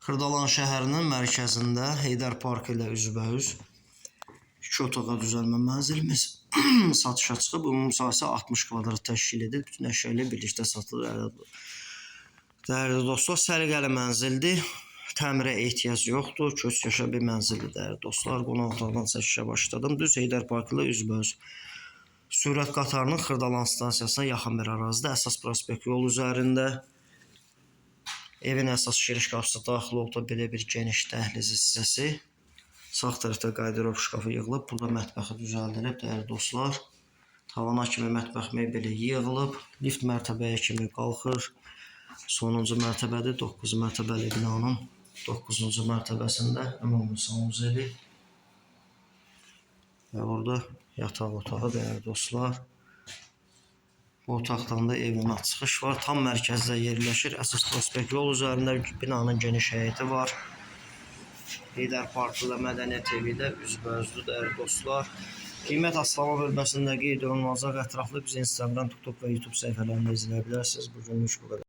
Xırdalan şəhərinin mərkəzində Heydər Parkı ilə üzbəüz 2 otağa düzəlmə mənzilimiz satışa çıxıb. Ümumi sahəsi 60 kvadrat təşkil edir. Bütün əşya ilə birlikdə satılır. Dəyərli dostlar, səliqəli mənzildir. Təmirə ehtiyac yoxdur. Köçyaşa bir mənzildir, dəyərli dostlar. Qonaq otaqdan çəkişə başladım. Düz Heydər Parkı ilə üzbəüz. Sürət qatarının Xırdalan stansiyasına yaxın bir ərazidə, əsas prospekt yol üzərində. Evin əsas giriş qapısı daxil olduqda belə bir geniş dəhliz hissəsi. Sağ tərəfdə qardirob şkafı yığılıb. Burada mətbəxi düzəldilib, dəyərli dostlar. Tavana kimi mətbəx mebeli yığılıb. Lift mərtəbəyə kimi qalxır. Sonuncu mərtəbədir. 9 mərtəbəli binanın 9-cu mərtəbəsində ümumi sanuzeli. Və orada yataq otağı, dəyərli dostlar. Bu otaqdan da evinə çıxış var. Tam mərkəzdə yerləşir. Əsas prospekt yol üzərində binanın geniş həyəti var. Heydər Parkı ilə Mədəniyyət evi ilə üzbəüzdür, dəyərli dostlar. Qiymət açıqlama bölməsində qeyd olunacaq. Ətraflı bizi Instagram, TikTok və YouTube səhifələrində izləyə bilərsiniz. Bu günlük bu qədər.